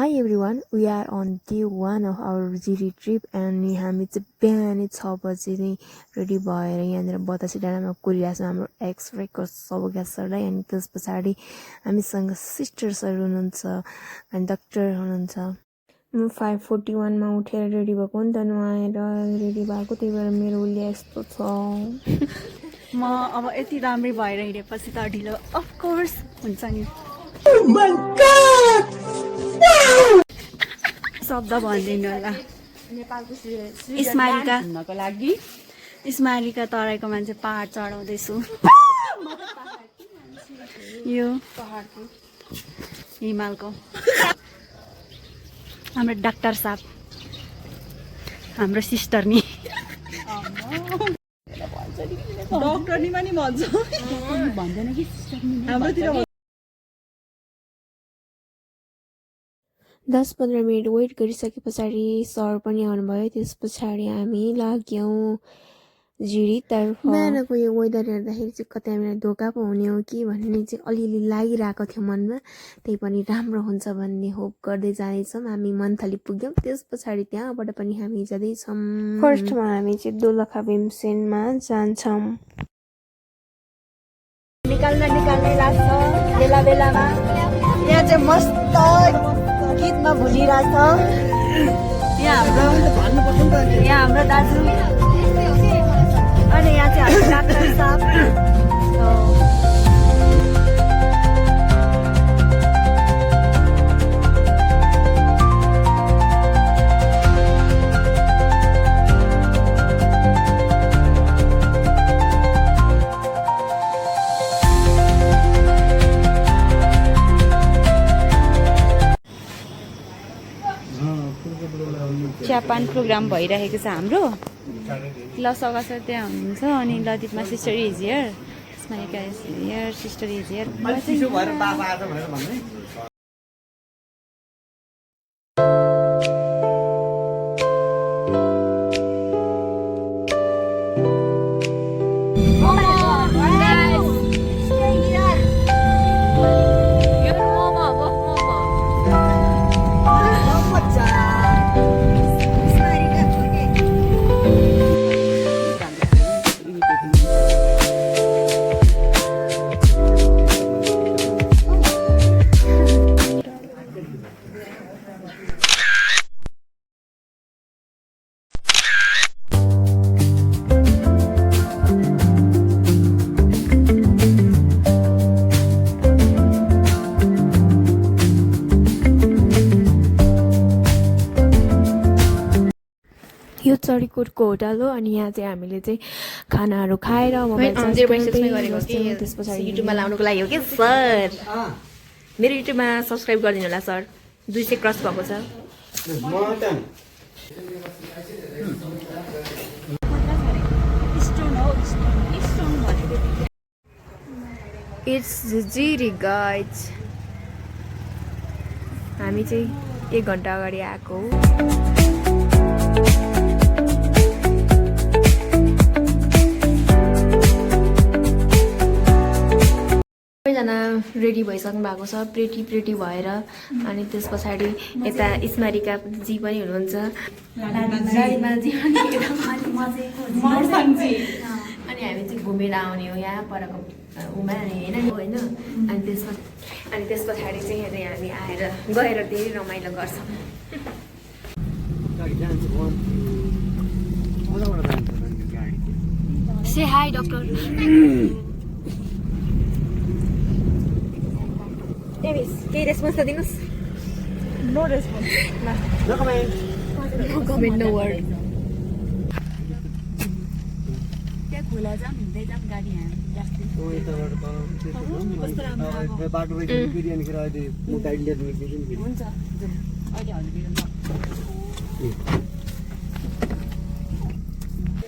Hi everyone, we are on day 1 of our GD trip and हामी चाहिँ बिहानै 6 बजे नै रेडी भएर यहाँनिर बतासे डाँडामा कुरिरहेको छौँ हाम्रो एक्स रेकर्ड सौगात सरलाई। अनि त्यस पछाडि हामीसँग सिस्टर सर हुनुहुन्छ अनि डाक्टर हुनुहुन्छ। म 5:41 मा उठेर रेडी भएको नि त, नुहाएर रेडी भएको, त्यही भएर मेरो उलिया यस्तो छ। म अब यति राम्रै भएर हिँडेपछि त ढिलो अफ कोर्स हुन्छ नि। शब्द भन्दिनँ होला। नेपालको स्मारिका लागि स्मारिका तराईको मान्छे पहाड चढाउँदैछु। यो पहाडको हिमालको हाम्रो डाक्टर साहब, हाम्रो सिस्टर नि डक्टर नि पनि भन्छ भन्दैन कि सिस्टर नि हाम्रोतिर 10-15 मिनट वेट गरिसके पछाडि सर पनि आउनुभयो। त्यस पछाडि हामी लाग्यौँ जिरीतर्फ। बिहानको यो वेदर हेर्दाखेरि चाहिँ कतै हामीलाई धोका पो हुने हो कि भन्ने चाहिँ अलिअलि लागिरहेको थियो मनमा। त्यही पनि राम्रो हुन्छ भन्ने होप गर्दै जाँदैछौँ। हामी मन्थली पुग्यौँ, त्यस पछाडि त्यहाँबाट पनि हामी जाँदैछौँ। फर्स्टमा हामी चाहिँ दोलखा भीमसेनमा जान्छौँ। निकाल्नै लाग्छ बेला बेलामा। यहाँ चाहिँ मस्त गीतमा भुलिरहेछ। यहाँ हाम्रो दाजु अनि यहाँ चाहिँ हाम्रो डाक्टर साहब। चियापान प्रोग्राम भइरहेको छ हाम्रो। ल सगा सर त्यहाँ हुनुहुन्छ अनि लजितमा सिस्टर इज हियर, स्मारिका is here, sister is here. यो चरीकोटको होटल हो अनि यहाँ चाहिँ हामीले चाहिँ खानाहरू खाएर त्यस पछाडि युट्युबमा लाउनुको लागि हो कि सर। मेरो युट्युबमा सब्सक्राइब गरिदिनु होला सर, 200 क्रस भएको छ। It's Jiri guys. हामी चाहिँ 1 घन्टा अगाडि आएको हो। सबैजना रेडी भइसक्नु भएको छ, प्रेटी भएर। अनि त्यस पछाडि यता स्मारिका जी पनि हुनुहुन्छ, अनि हामी चाहिँ घुमेर आउने हो यहाँ परको उमा होइन। अनि त्यस पछाडि चाहिँ हामी आएर गएर धेरै रमाइलो गर्छौँ। Say hi doctor. केही रेस्पोन्स त दिनुहोस्। No response. No comment, no word. त्यहाँ खोला जाम हिँड्दै जाम गाडी हामी हुन्छ अहिले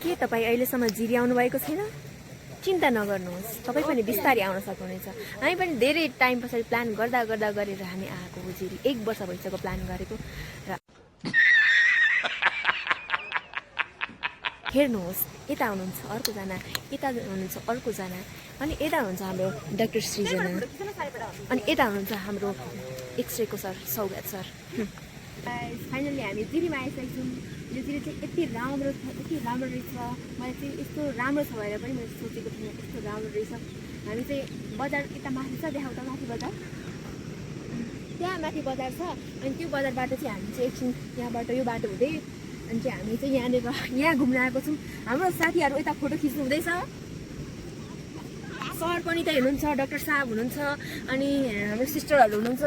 के तपाईँ अहिलेसम्म जिरी आउनु भएको छैन? चिन्ता नगर्नुहोस्, तपाईँ पनि बिस्तारै आउन सक्नुहुनेछ। हामी पनि धेरै टाइम पछाडि प्लान गर्दा गरेर हामी आएको हो जिरी। 1 वर्ष भइसक्यो प्लान गरेको र हेर्नुहोस् यता हुनुहुन्छ अर्कोजना, यता हुनुहुन्छ अर्कोजना, अनि यता हुनुहुन्छ हाम्रो डाक्टर सृजना, अनि यता हुनुहुन्छ हाम्रो एक्सरेको सर सौगात सर। फाइनल्ली हामी जिरीमा आइसकेको छौँ। यो जिरी चाहिँ यति राम्रो छ, यति राम्रो रहेछ। मलाई चाहिँ यस्तो राम्रो छ भनेर पनि मैले सोचेको थिइनँ, यस्तो राम्रो रहेछ। हामी चाहिँ बजार यता माथि छ, देखाउ त माथि बजार, त्यहाँ माथि बजार छ। अनि त्यो बजारबाट चाहिँ हामी चाहिँ एकछिन यहाँबाट यो बाटो हुँदै अनि चाहिँ हामी चाहिँ यहाँनिर यहाँ घुम्न आएको छौँ। हाम्रो साथीहरू यता फोटो खिच्नु हुँदैछ। सर पनि त हुनुहुन्छ, डाक्टर साहब हुनुहुन्छ, अनि हाम्रो सिस्टरहरू हुनुहुन्छ,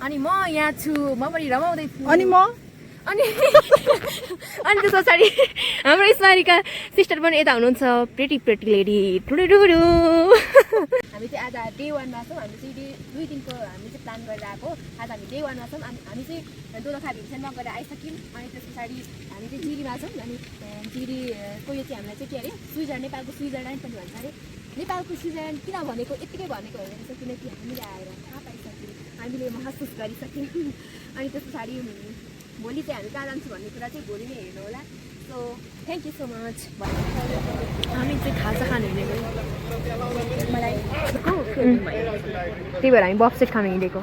अनि म यहाँ छु, म पनि रमाउँदै छु। अनि म अनि अनि त्यस पछाडि हाम्रो स्मारिका सिस्टर पनि यता हुनुहुन्छ, प्रेटी प्रेटी लेडी ठुडुडुडु। हामी चाहिँ आज डे 1मा छौँ। हामी चाहिँ डे 2 दिनको हामी चाहिँ प्लान गरेर आएको। आज हामी डे 1मा छौँ। हामी चाहिँ दोलखा भिक्सनमा गएर आइसक्यौँ। अनि त्यस पछाडि हामी चाहिँ जिरीमा छौँ। अनि जिरीको यो चाहिँ हामीलाई चाहिँ के अरे स्विजरल्यान्ड, नेपालको स्विजरल्यान्ड पनि भन्छ अरे। नेपालको स्विजरल्यान्ड किन भनेको यत्तिकै भनेको होइन रहेछ, किनकि हामीले आएर थाहा पाइसक्यौँ, हामीले महसुस गरिसक्यौँ। अनि त्यस पछाडि भोलि चाहिँ हामी कहाँ जान्छौँ भन्ने कुरा चाहिँ भोलि नै हेर्नु होला। So thank you so much. हामी चाहिँ खाजा खानु हिँडेको, मलाई त्यही भएर हामी बफ सेट खानु हिँडेको।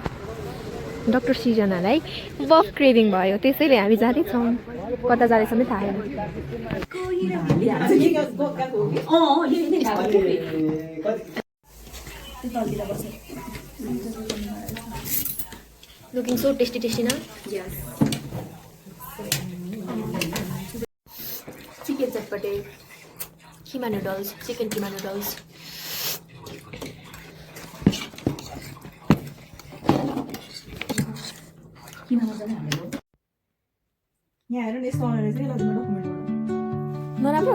डाक्टर सृजनालाई बफ क्रेभिङ भयो, त्यसैले हामी जाँदैछौँ। कता जाँदैछौँ नै थाहा छैन। लुकिङ सो टेस्टी टेस्टी न? चिकन चटपटे, किमा नुडल्स, चिकन किमा नुडल्स। यहाँ हेर न, यस्तो आउने रहेछ कि ल तिम्रो डकुमेन्टबाट। नराम्रो